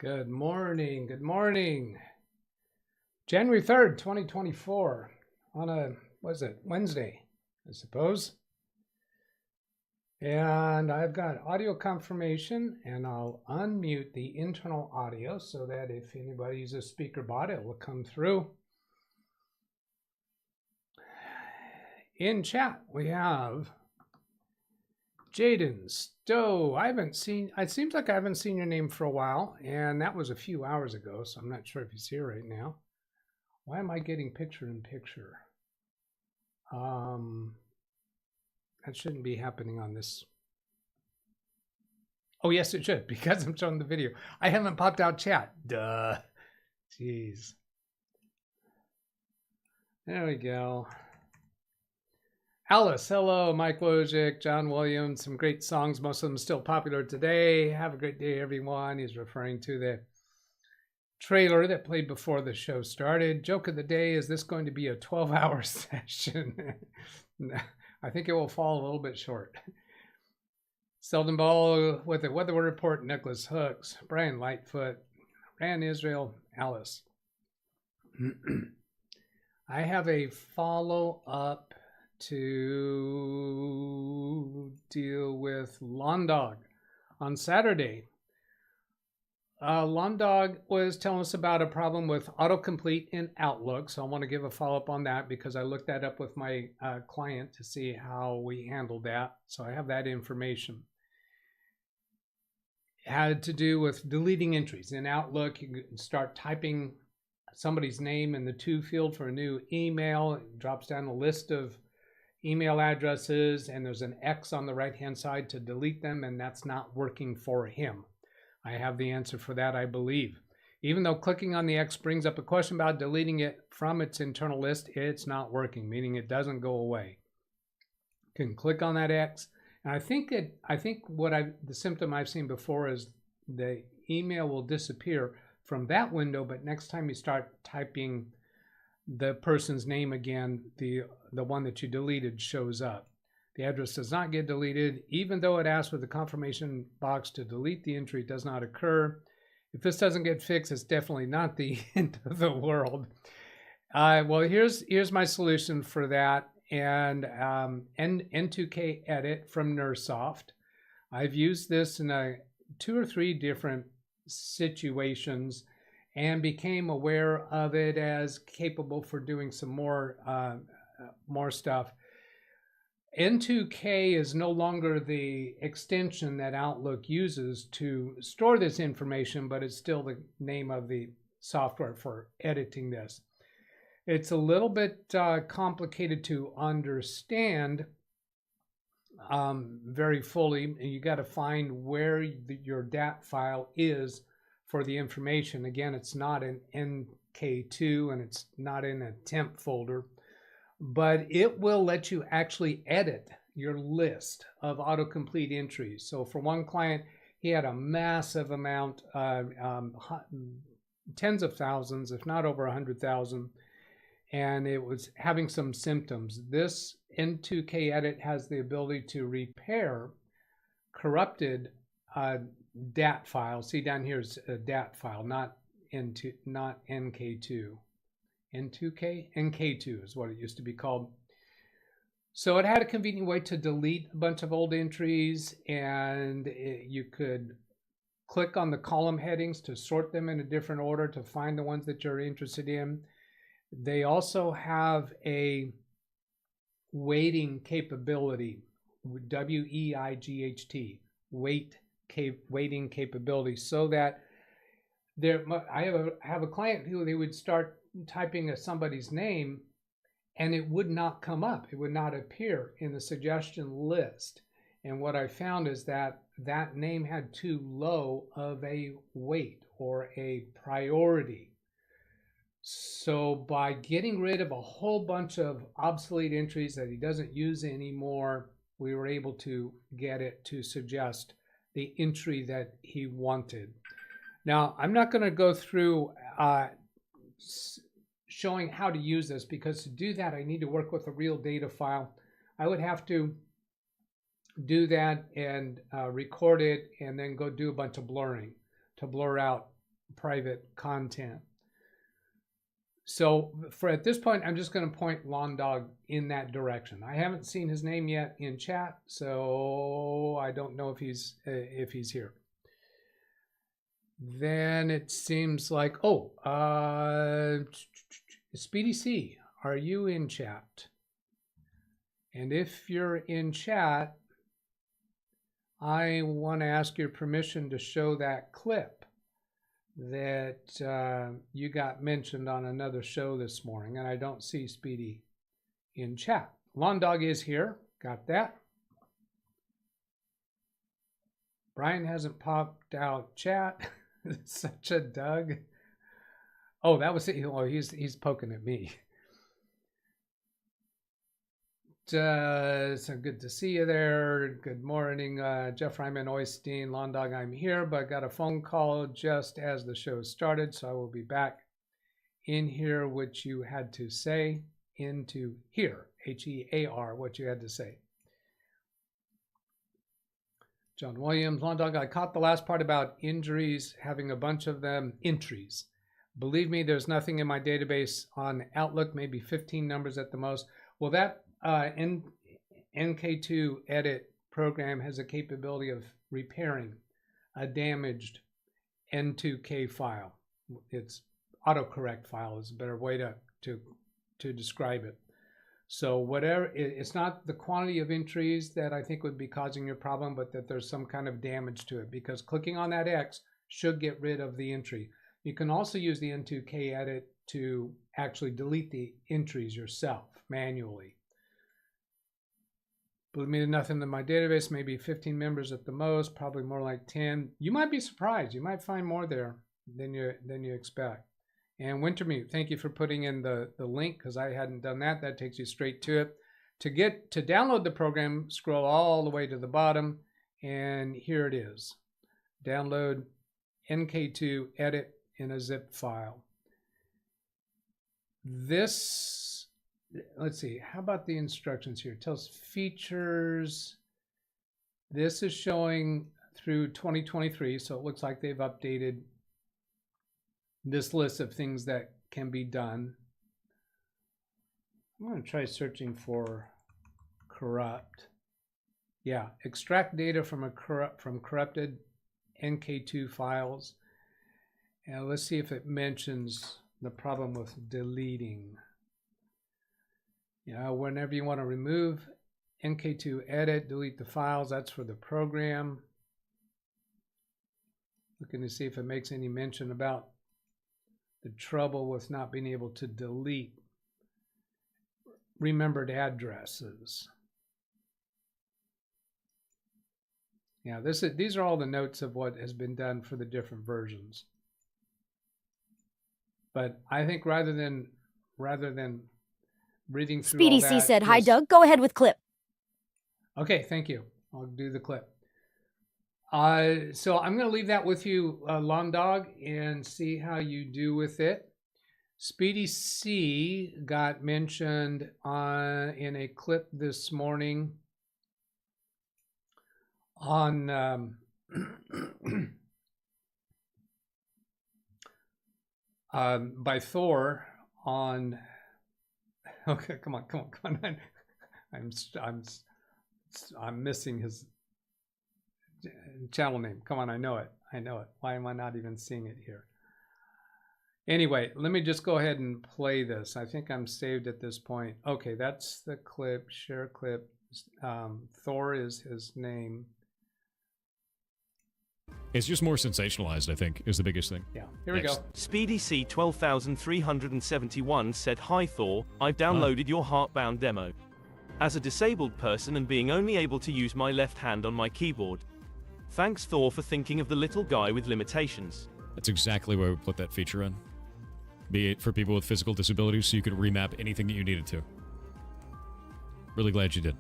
Good morning. Good morning. January 3rd, 2024 on a, Wednesday, I suppose. And I've got audio confirmation, and I'll unmute the internal audio so that if anybody uses a speaker bot, it will come through. In chat, we have Jaden Stowe. It seems like I haven't seen your name for a while, and that was a few hours ago, so I'm not sure if he's here right now. Why am I getting picture in picture? That shouldn't be happening on this. Oh, yes, it should, because I'm showing the video. I haven't popped out chat. Duh. Jeez. There we go. Alice, hello. Mike Wojcik, John Williams, some great songs, most of them still popular today. Have a great day, everyone. He's referring to the trailer that played before the show started. Joke of the day, is this going to be a 12-hour session? I think it will fall a little bit short. Selden Ball with the weather report, Nicholas Hooks, Brian Lightfoot, Rand Israel, Alice. I have a follow-up to deal with Lawn Dog on Saturday. Lawn Dog was telling us about a problem with autocomplete in Outlook, so I want to give a follow-up on that because I looked that up with my client to see how we handled that, so I have that information. It had to do with deleting entries. In Outlook, you can start typing somebody's name in the to field for a new email. It drops down a list of email addresses, and there's an X on the right-hand side to delete them, and that's not working for him. I have the answer for that, I believe. Even though clicking on the X brings up a question about deleting it from its internal list, it's not working, meaning it doesn't go away. You can click on that X, and I think the symptom I've seen before is the email will disappear from that window, but next time you start typing the person's name again, the one that you deleted shows up. The address does not get deleted, even though it asks for the confirmation box to delete the entry. It does not occur. If this doesn't get fixed, it's definitely not the end of the world. Well, here's my solution for that, and N2K Edit from Nursoft. I've used this in 2 or 3 different situations and became aware of it as capable for doing some more stuff. N2K is no longer the extension that Outlook uses to store this information, but it's still the name of the software for editing this. It's a little bit complicated to understand very fully. You got to find where your DAT file is for the information. Again, it's not an NK2 and it's not in a temp folder, but it will let you actually edit your list of autocomplete entries. So for one client, he had a massive amount, tens of thousands, if not over 100,000, and it was having some symptoms. This N2K Edit has the ability to repair corrupted DAT file. See down here is a DAT file, not NK2. N2K? NK2 is what it used to be called. So it had a convenient way to delete a bunch of old entries, and you could click on the column headings to sort them in a different order to find the ones that you're interested in. They also have a weighting capability, WEIGHT, weighting capability, so that I have a client who they would start typing somebody's name and it would not come up. It would not appear in the suggestion list. And what I found is that that name had too low of a weight or a priority. So by getting rid of a whole bunch of obsolete entries that he doesn't use anymore, we were able to get it to suggest the entry that he wanted. Now, I'm not going to go through showing how to use this, because to do that, I need to work with a real data file. I would have to do that and record it and then go do a bunch of blurring to blur out private content. So for at this point, I'm just going to point LonDog in that direction. I haven't seen his name yet in chat, so I don't know if he's here. Then it seems like, Speedy C, are you in chat? And if you're in chat, I want to ask your permission to show that clip that you got mentioned on another show this morning, and I don't see Speedy in chat. LonDog is here, got that. Brian hasn't popped out chat. Such a Doug. Oh, that was it. Oh, he's poking at me. So good to see you there. Good morning, Jeff Ryman Oystein, LonDog. I'm here, but got a phone call just as the show started, so I will be back in here. What you had to say into here, HEAR, what you had to say. John Williams, LonDog, I caught the last part about injuries, having a bunch of them entries. Believe me, there's nothing in my database on Outlook, maybe 15 numbers at the most. Well, that NK2 edit program has a capability of repairing a damaged N2K file. It's autocorrect file is a better way to describe it. So whatever, it's not the quantity of entries that I think would be causing your problem, but that there's some kind of damage to it, because clicking on that X should get rid of the entry. You can also use the N2K edit to actually delete the entries yourself manually. Believe me, nothing in my database, maybe 15 members at the most, probably more like 10. You might be surprised. You might find more there than you expect. And Wintermute, thank you for putting in the link, because I hadn't done that. That takes you straight to it. To download the program, scroll all the way to the bottom, and here it is. Download NK2 edit in a zip file. This, let's see, how about the instructions here? It tells features. This is showing through 2023, so it looks like they've updated this list of things that can be done. I'm going to try searching for corrupt. Yeah, extract data from corrupted NK2 files. And let's see if it mentions the problem with deleting. Whenever you want to remove NK2 edit, delete the files, that's for the program. Looking to see if it makes any mention about the trouble with not being able to delete remembered addresses. Yeah, these are all the notes of what has been done for the different versions. But I think rather than reading through Speedy all that, C said, "Hi, Doug. Go ahead with clip." Okay, thank you. I'll do the clip. So I'm going to leave that with you, LonDog, and see how you do with it. Speedy C got mentioned in a clip this morning on by Thor on. Okay, come on. I'm missing his channel name. Come on, I know it. Why am I not even seeing it here? Anyway, let me just go ahead and play this. I think I'm saved at this point. Okay, that's the clip. Share clip. Thor is his name. It's just more sensationalized, I think, is the biggest thing. Yeah, here we go. Speedy C 12371 said, "Hi Thor, I've downloaded your Heartbound demo. As a disabled person and being only able to use my left hand on my keyboard. Thanks Thor for thinking of the little guy with limitations." That's exactly why we put that feature in. Be it for people with physical disabilities, so you could remap anything that you needed to. Really glad you did.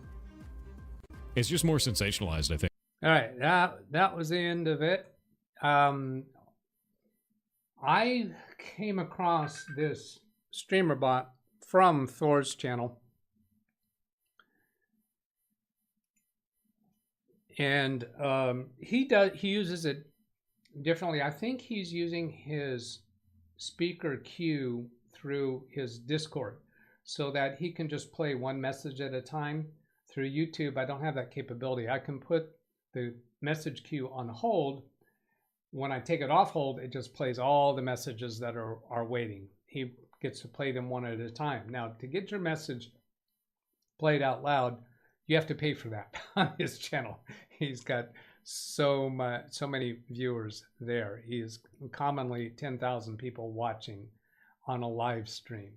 It's just more sensationalized, I think. All right, that was the end of it. I came across this streamer bot from Thor's channel, and he uses it differently. I think he's using his speaker queue through his Discord so that he can just play one message at a time. Through YouTube, I don't have that capability. I can put the message queue on hold. When I take it off hold, it just plays all the messages that are waiting. He gets to play them one at a time. Now, to get your message played out loud, you have to pay for that on his channel. He's got so many viewers there. He is commonly 10,000 people watching on a live stream.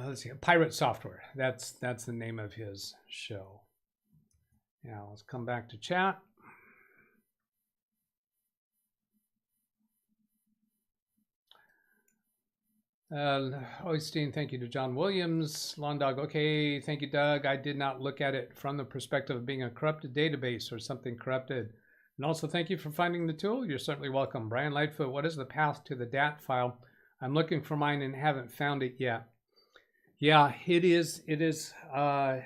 Let's see, Pirate Software. That's the name of his show. Now let's come back to chat. Oystein, thank you to John Williams. Lawn Dog, okay, thank you, Doug. I did not look at it from the perspective of being a corrupted database or something corrupted. And also, thank you for finding the tool. You're certainly welcome. Brian Lightfoot, what is the path to the DAT file? I'm looking for mine and haven't found it yet. Yeah, it is. So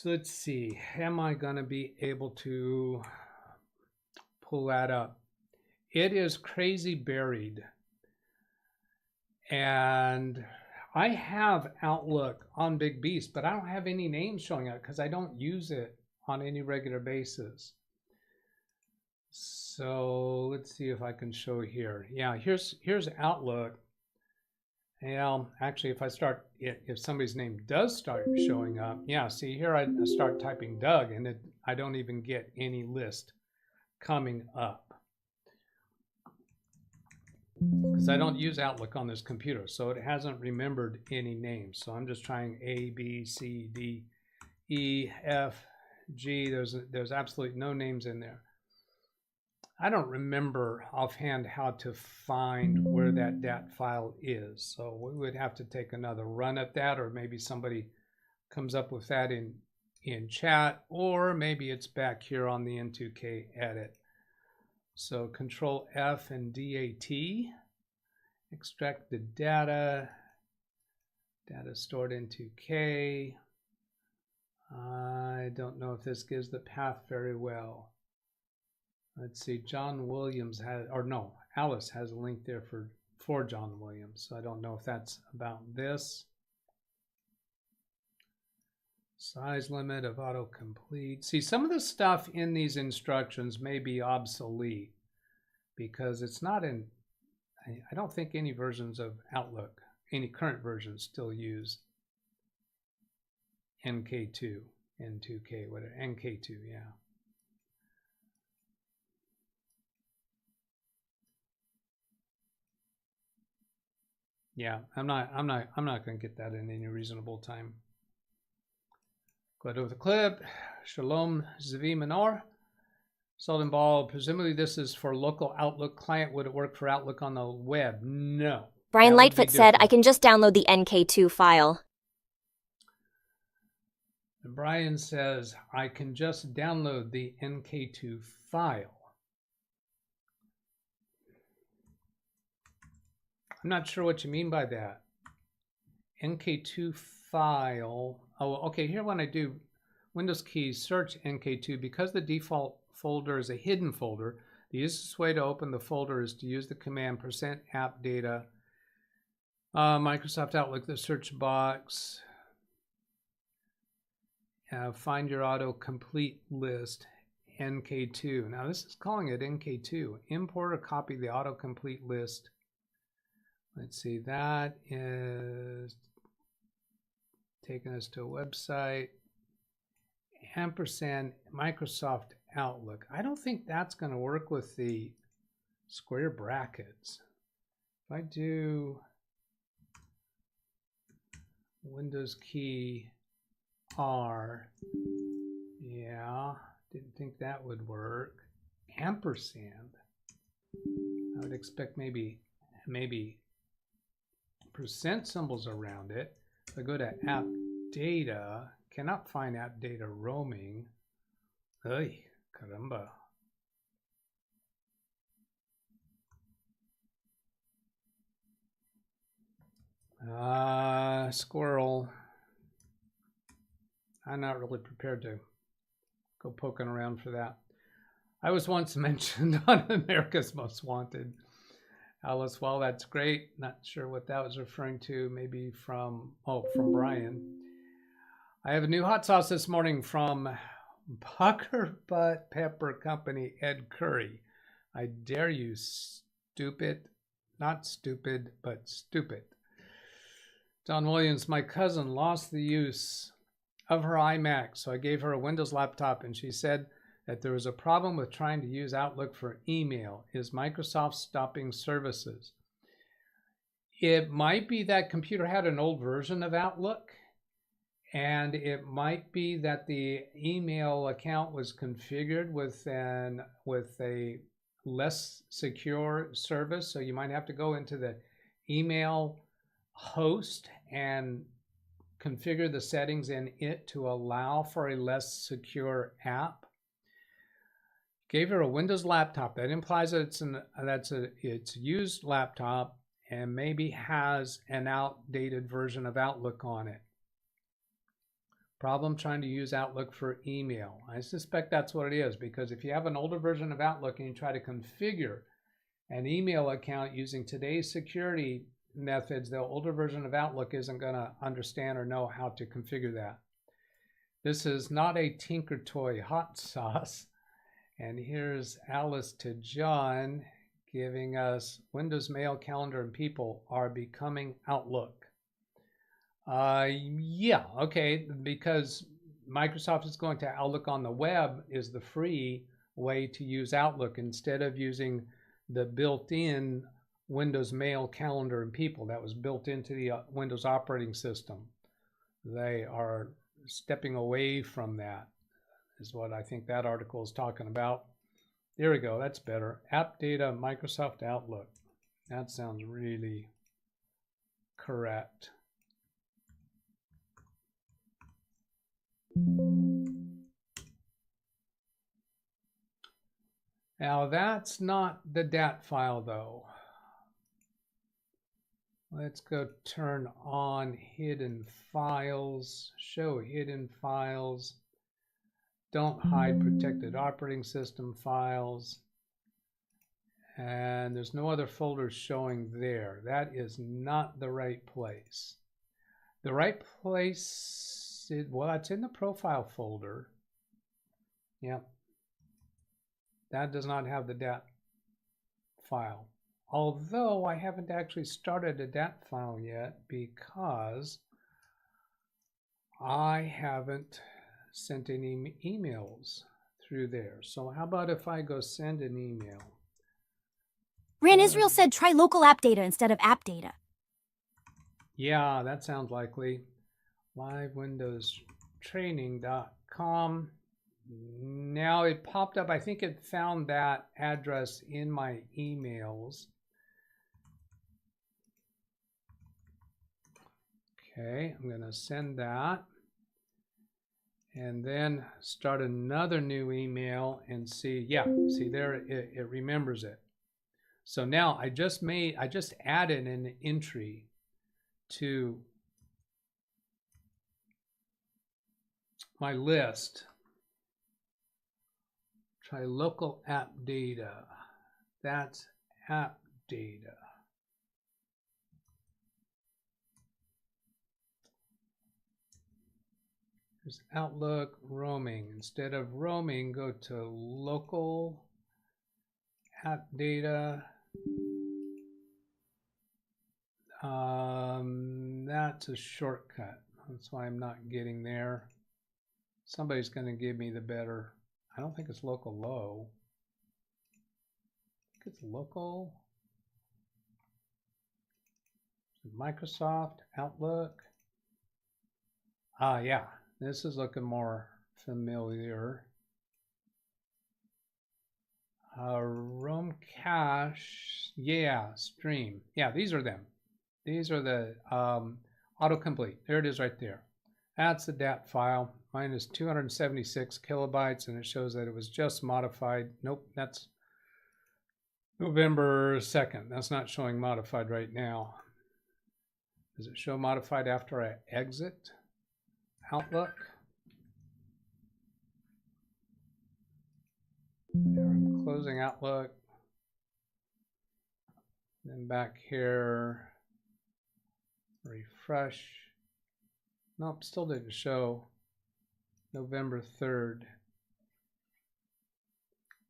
let's see. Am I going to be able to pull that up? It is crazy buried. And I have Outlook on Big Beast, but I don't have any names showing up because I don't use it on any regular basis. So let's see if I can show here. Yeah, here's Outlook. Well, actually, if somebody's name does start showing up, yeah, see here I start typing Doug, and I don't even get any list coming up. Because I don't use Outlook on this computer, so it hasn't remembered any names. So I'm just trying A, B, C, D, E, F, G. There's absolutely no names in there. I don't remember offhand how to find where that DAT file is. So we would have to take another run at that, or maybe somebody comes up with that in chat, or maybe it's back here on the N2K edit. So Control F and DAT, extract the data stored in 2K. I don't know if this gives the path very well. Let's see, John Williams has, or no, Alice has a link there for John Williams. So I don't know if that's about this. Size limit of autocomplete. See, some of the stuff in these instructions may be obsolete because it's not in, I don't think any versions of Outlook, any current versions still use NK2, N2K, whatever, NK2, yeah. Yeah, I'm not going to get that in any reasonable time. Go ahead with the clip. Shalom Zvi Menor. Sultan Ball, presumably this is for local Outlook client. Would it work for Outlook on the web? No. Brian Lightfoot said, I can just download the NK2 file. And Brian says, I can just download the NK2 file. I'm not sure what you mean by that. NK2 file. Oh, okay, here when I do Windows keys, search NK2, because the default folder is a hidden folder, the easiest way to open the folder is to use the command %appdata, Microsoft Outlook, the search box, find your autocomplete list, NK2. Now this is calling it NK2. Import or copy the autocomplete list. Let's see, that is taking us to a website. Ampersand Microsoft Outlook. I don't think that's going to work with the square brackets. If I do Windows key R, yeah, didn't think that would work. Ampersand. I would expect maybe percent symbols around it. If I go to app data, cannot find app data roaming. Ay, caramba. Squirrel. I'm not really prepared to go poking around for that. I was once mentioned on America's Most Wanted. Alice, well, that's great. Not sure what that was referring to. Maybe from Brian. I have a new hot sauce this morning from Pucker Butt Pepper Company, Ed Curry. I dare you, stupid. Not stupid, but stupid. Don Williams, my cousin lost the use of her iMac, so I gave her a Windows laptop, and she said that there was a problem with trying to use Outlook for email. Is Microsoft stopping services? It might be that computer had an old version of Outlook, and it might be that the email account was configured with a less secure service. So you might have to go into the email host and configure the settings in it to allow for a less secure app. Gave her a Windows laptop. That implies that it's a used laptop and maybe has an outdated version of Outlook on it. Problem trying to use Outlook for email. I suspect that's what it is, because if you have an older version of Outlook and you try to configure an email account using today's security methods, the older version of Outlook isn't going to understand or know how to configure that. This is not a Tinker Toy hot sauce. And here's Alice to John giving us Windows Mail, Calendar, and People are becoming Outlook. Yeah, okay, because Microsoft is going to Outlook on the web is the free way to use Outlook instead of using the built-in Windows Mail, Calendar, and People that was built into the Windows operating system. They are stepping away from that, is what I think that article is talking about. There we go, that's better. App Data, Microsoft Outlook. That sounds really correct. Now that's not the DAT file though. Let's go turn on hidden files, show hidden files. Don't hide protected operating system files. And there's no other folders showing there. That is not the right place. The right place, well, it's in the profile folder. Yep. That does not have the DAT file. Although I haven't actually started a DAT file yet because I haven't sent any emails through there. So how about if I go send an email? Ran Israel said try local app data instead of app data. Yeah, that sounds likely. LiveWindowsTraining.com. Now it popped up. I think it found that address in my emails. Okay, I'm going to send that. And then start another new email and see, yeah, see there, it remembers it. So now I just added an entry to my list. Try local app data. That's app data. There's Outlook roaming. Instead of roaming, go to local app data. That's a shortcut. That's why I'm not getting there. Somebody's going to give me the better. I don't think it's local low. I think it's local. Microsoft Outlook. Ah, yeah. This is looking more familiar. Roam cache, yeah, stream. Yeah, these are them. These are the autocomplete. There it is right there. That's the DAT file. Mine is 276 kilobytes, and it shows that it was just modified. Nope, that's November 2nd. That's not showing modified right now. Does it show modified after I exit Outlook? There we closing Outlook. Then back here, refresh. Nope, still didn't show November 3rd.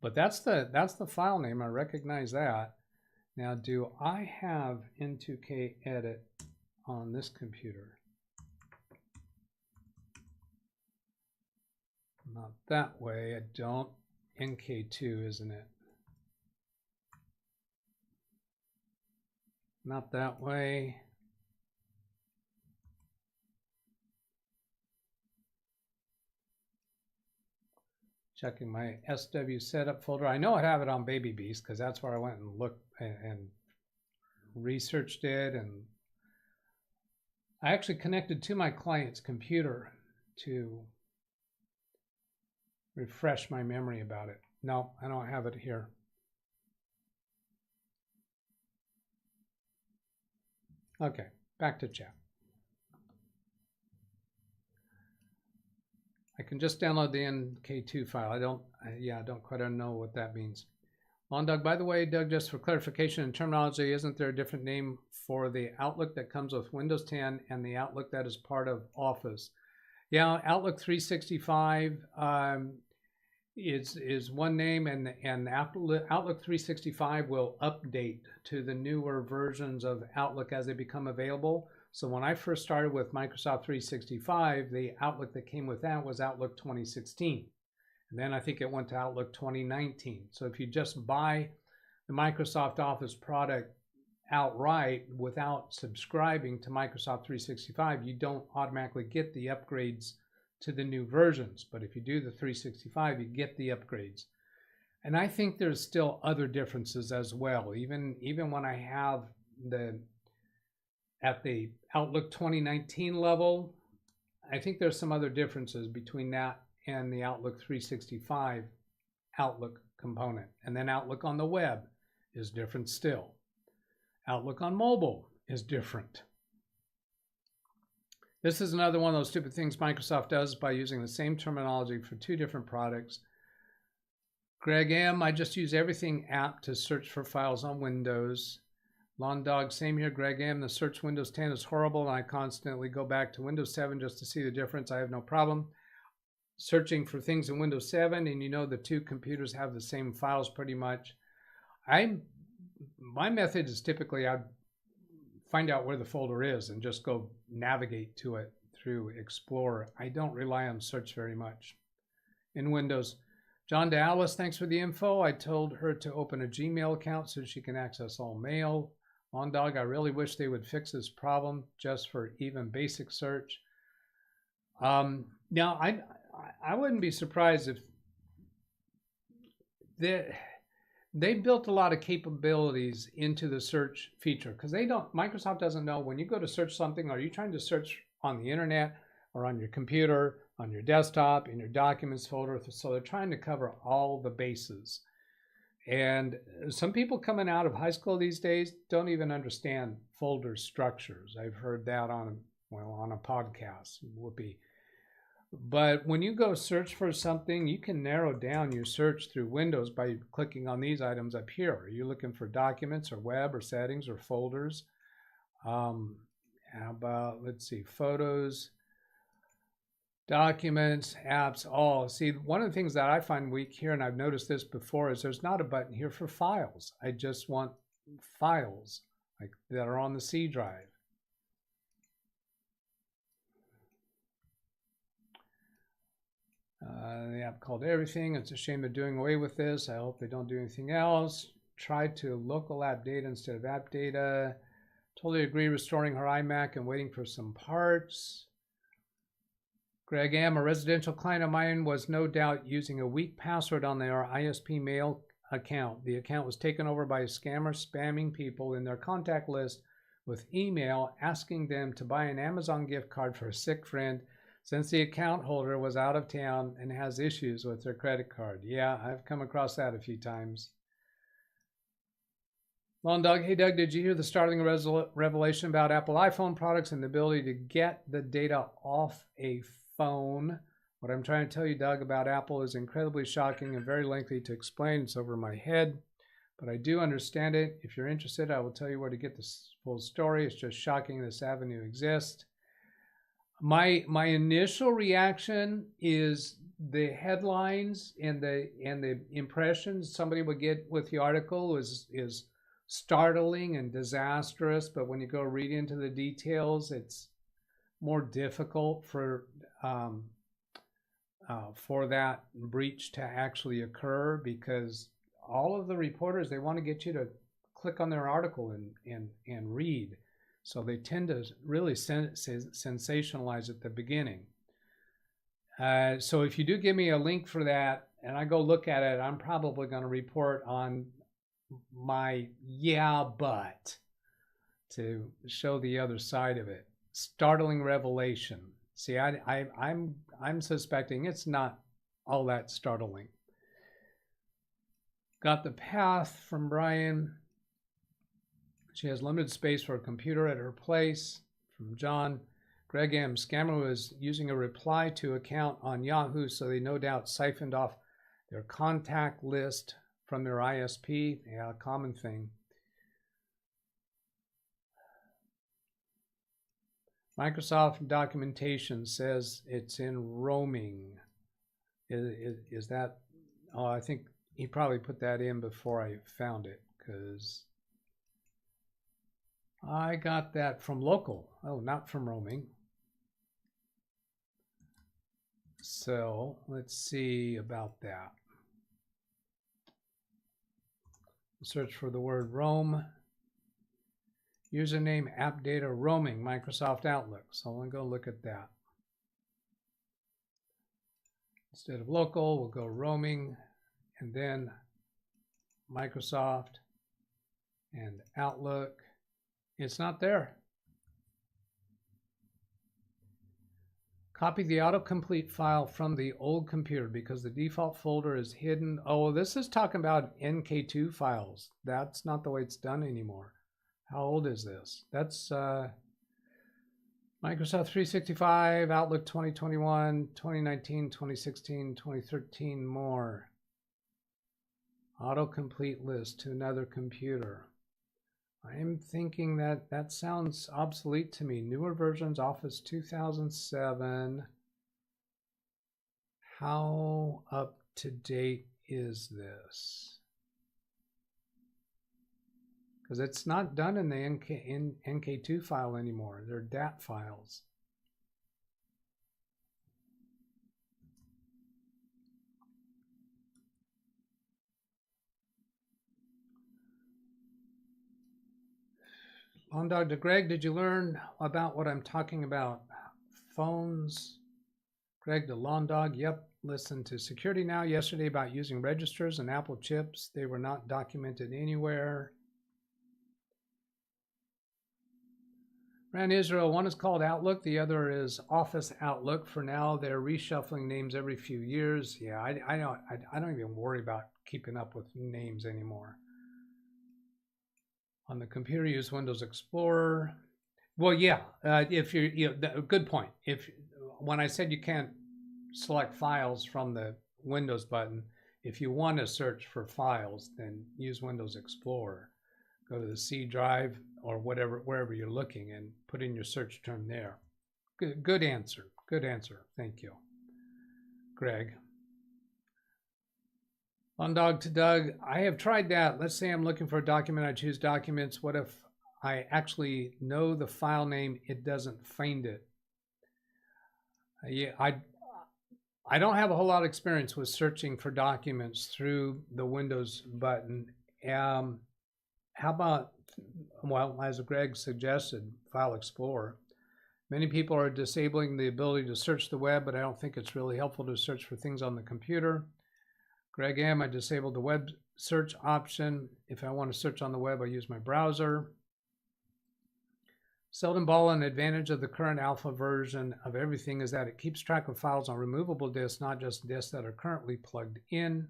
But that's the file name. I recognize that. Now, do I have N2K edit on this computer? Not that way. I don't. NK2, isn't it? Not that way. Checking my SW setup folder. I know I have it on Baby Beast because that's where I went and looked and researched it. And I actually connected to my client's computer to refresh my memory about it. No, I don't have it here. Okay, back to chat. I can just download the NK2 file. I don't quite know what that means. On Doug, by the way, Doug, just for clarification and terminology, isn't there a different name for the Outlook that comes with Windows 10 and the Outlook that is part of Office? Yeah, Outlook 365 is one name, and Outlook 365 will update to the newer versions of Outlook as they become available. So when I first started with Microsoft 365, the Outlook that came with that was Outlook 2016. And then I think it went to Outlook 2019. So if you just buy the Microsoft Office product outright without subscribing to Microsoft 365, you don't automatically get the upgrades to the new versions. But if you do the 365, you get the upgrades. And I think there's still other differences as well. Even when I have at the Outlook 2019 level, I think there's some other differences between that and the Outlook 365 Outlook component. And then Outlook on the web is different still. Outlook on mobile is different. This is another one of those stupid things Microsoft does by using the same terminology for two different products. Greg M, I just use everything app to search for files on Windows. Lawn Dog, same here, Greg M. The search Windows 10 is horrible, and I constantly go back to Windows 7 just to see the difference. I have no problem searching for things in Windows 7, and you know the two computers have the same files pretty much. My method is typically I find out where the folder is and just go navigate to it through Explorer. I don't rely on search very much in Windows. John Dallas, thanks for the info. I told her to open a Gmail account so she can access all mail. Lawn Dog, I really wish they would fix this problem just for even basic search. Now, I wouldn't be surprised if they built a lot of capabilities into the search feature because Microsoft doesn't know when you go to search something, are you trying to search on the internet or on your computer, on your desktop, in your documents folder? So they're trying to cover all the bases. And some people coming out of high school these days don't even understand folder structures. I've heard that on a podcast. Whoopee. But when you go search for something, you can narrow down your search through Windows by clicking on these items up here. Are you looking for documents or web or settings or folders? How about, let's see, photos, documents, apps, all. See, one of the things that I find weak here, and I've noticed this before, is there's not a button here for files. I just want files like that are on the C drive. The app called Everything. It's a shame they're doing away with this. I hope they don't do anything else. Try to local app data instead of app data. Totally agree, restoring her iMac and waiting for some parts. Greg M, a residential client of mine was no doubt using a weak password on their ISP mail account. The account was taken over by a scammer spamming people in their contact list with email asking them to buy an Amazon gift card for a sick friend since the account holder was out of town and has issues with their credit card. Yeah, I've come across that a few times. Long Doug, hey Doug, did you hear the startling revelation about Apple iPhone products and the ability to get the data off a phone What I'm trying to tell you, Doug, about Apple is incredibly shocking and very lengthy to explain. It's over my head, but I do understand it. If you're interested, I will tell you where to get the full story. It's just shocking this avenue exists. My initial reaction is the headlines and the impressions somebody would get with the article is startling and disastrous, but when you go read into the details, it's more difficult for that breach to actually occur, because all of the reporters, they want to get you to click on their article and read. So they tend to really sensationalize at the beginning. So if you do give me a link for that and I go look at it, I'm probably going to report on my yeah, but to show the other side of it. Startling revelation. See, I'm suspecting it's not all that startling. Got the path from Brian. She has limited space for a computer at her place. From John. Greg M. Scammer was using a reply to account on Yahoo, so they no doubt siphoned off their contact list from their ISP. Yeah, a common thing. Microsoft documentation says it's in roaming. Is that? Oh, I think he probably put that in before I found it, because I got that from local. Oh, not from roaming. So let's see about that. Search for the word roam. Username, app data, roaming, Microsoft Outlook. So I'm going to go look at that. Instead of local, we'll go roaming, and then Microsoft and Outlook. It's not there. Copy the autocomplete file from the old computer because the default folder is hidden. Oh, this is talking about NK2 files. That's not the way it's done anymore. How old is this? That's Microsoft 365, Outlook 2021, 2019, 2016, 2013, more. Autocomplete list to another computer. I'm thinking that that sounds obsolete to me. Newer versions, Office 2007. How up to date is this? Because it's not done in the NK2 file anymore. They're DAT files. On Dr. Greg, did you learn about what I'm talking about? Phones. Greg the Lawn Dog, yep. Listened to Security Now yesterday about using registers and Apple chips. They were not documented anywhere. Ran Israel, one is called Outlook, the other is Office Outlook. For now, they're reshuffling names every few years. Yeah, I don't even worry about keeping up with names anymore. On the computer, use Windows Explorer. Well, yeah, if you're, good point. When I said you can't select files from the Windows button, if you want to search for files, then use Windows Explorer. Go to the C drive or whatever, wherever you're looking, and put in your search term there. Good answer. Good answer. Thank you, Greg. On Dog to Doug, I have tried that. Let's say I'm looking for a document. I choose Documents. What if I actually know the file name? It doesn't find it. Yeah, I don't have a whole lot of experience with searching for documents through the Windows button. How about, well, as Greg suggested, File Explorer. Many people are disabling the ability to search the web, but I don't think it's really helpful to search for things on the computer. Greg M, I disabled the web search option. If I want to search on the web, I use my browser. Seldom Ball, an advantage of the current alpha version of everything is that it keeps track of files on removable disks, not just disks that are currently plugged in.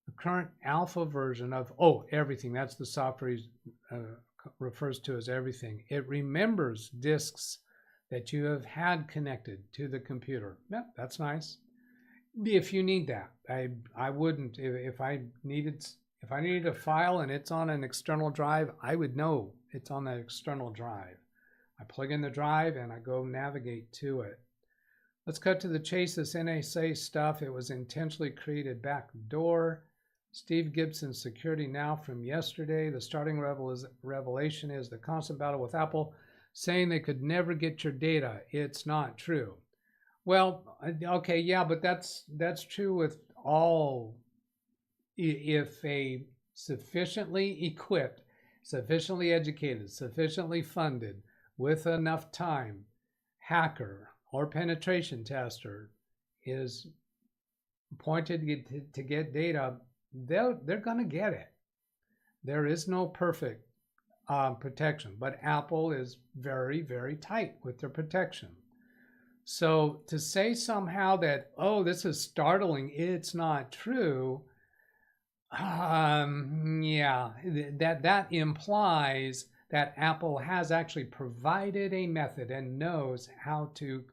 The current alpha version of, everything, that's the software he refers to as everything. It remembers disks that you have had connected to the computer. Yep, that's nice. If you need that, I wouldn't. If I needed a file and it's on an external drive, I would know it's on that external drive. I plug in the drive and I go navigate to it. Let's cut to the chase. This NSA stuff, it was intentionally created backdoor. Steve Gibson's Security Now from yesterday. The starting revelation is the constant battle with Apple, saying they could never get your data. It's not true. Well, okay, yeah, but that's true with all. If a sufficiently equipped, sufficiently educated, sufficiently funded, with enough time, hacker or penetration tester is appointed to get data, they're going to get it. There is no perfect protection, but Apple is very, very tight with their protection. So to say somehow that, oh, this is startling, it's not true, yeah, that implies that Apple has actually provided a method and knows how to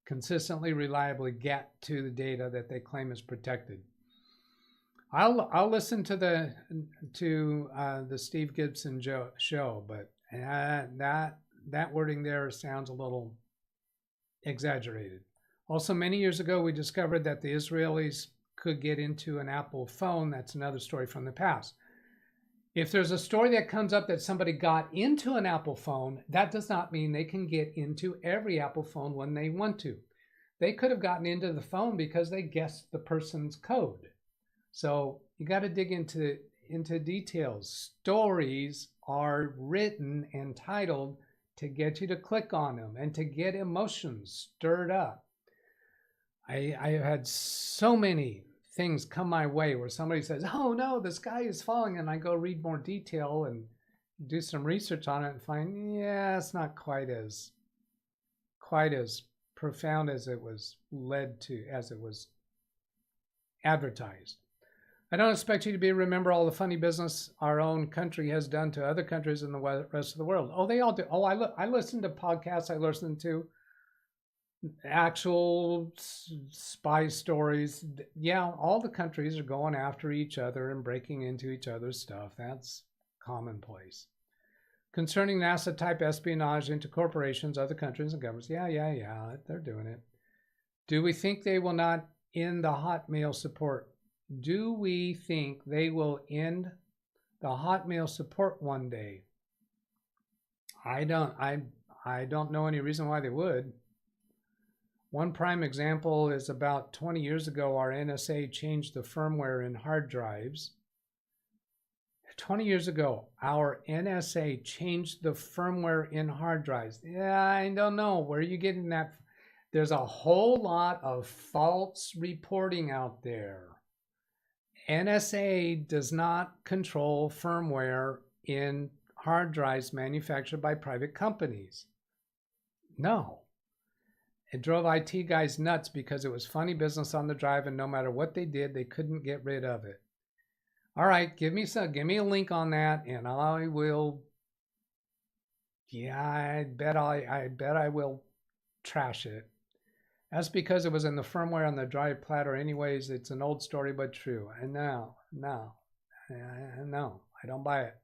consistently, reliably get to the data that they claim is protected. I'll listen to the Steve Gibson show, but that wording there sounds a little exaggerated. Also, many years ago, we discovered that the Israelis could get into an Apple phone. That's another story from the past. If there's a story that comes up that somebody got into an Apple phone, that does not mean they can get into every Apple phone when they want to. They could have gotten into the phone because they guessed the person's code. So you got to dig into details. Stories are written and titled to get you to click on them and to get emotions stirred up. I have had so many things come my way where somebody says, oh no, the sky is falling, and I go read more detail and do some research on it and find, yeah, it's not quite as profound as it was led to, as it was advertised. I don't expect you to remember all the funny business our own country has done to other countries in the rest of the world. Oh, they all do. Oh, I listen to podcasts. I listen to actual spy stories. Yeah, all the countries are going after each other and breaking into each other's stuff. That's commonplace. Concerning NASA-type espionage into corporations, other countries and governments, yeah, they're doing it. Do we think they will not end the Hotmail support? Do we think they will end the Hotmail support one day? I don't know any reason why they would. One prime example is about 20 years ago, our NSA changed the firmware in hard drives. 20 years ago, our NSA changed the firmware in hard drives. Yeah, I don't know. Where are you getting that? There's a whole lot of false reporting out there. NSA does not control firmware in hard drives manufactured by private companies. No. It drove IT guys nuts because it was funny business on the drive, and no matter what they did, they couldn't get rid of it. All right, give me a link on that, and I will. Yeah, I bet I will trash it. That's because it was in the firmware on the drive platter. Anyways, it's an old story but true. And no, I don't buy it.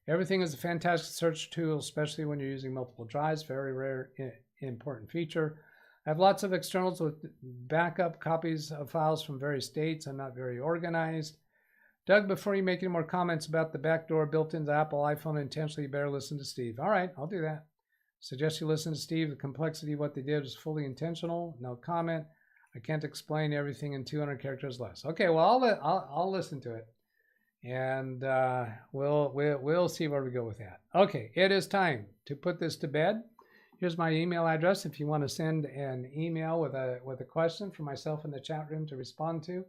Everything is a fantastic search tool, especially when you're using multiple drives. Very rare, important feature. I have lots of externals with backup copies of files from various states. I'm not very organized. Doug, before you make any more comments about the backdoor built into the Apple iPhone intentionally, you better listen to Steve. All right, I'll do that. Suggest you listen to Steve. The complexity of what they did was fully intentional. No comment. I can't explain everything in 200 characters less. Okay, well, I'll listen to it, and we'll see where we go with that. Okay, it is time to put this to bed. Here's my email address if you want to send an email with a question for myself in the chat room to respond to.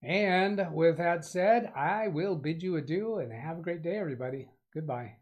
And with that said, I will bid you adieu and have a great day, everybody. Goodbye.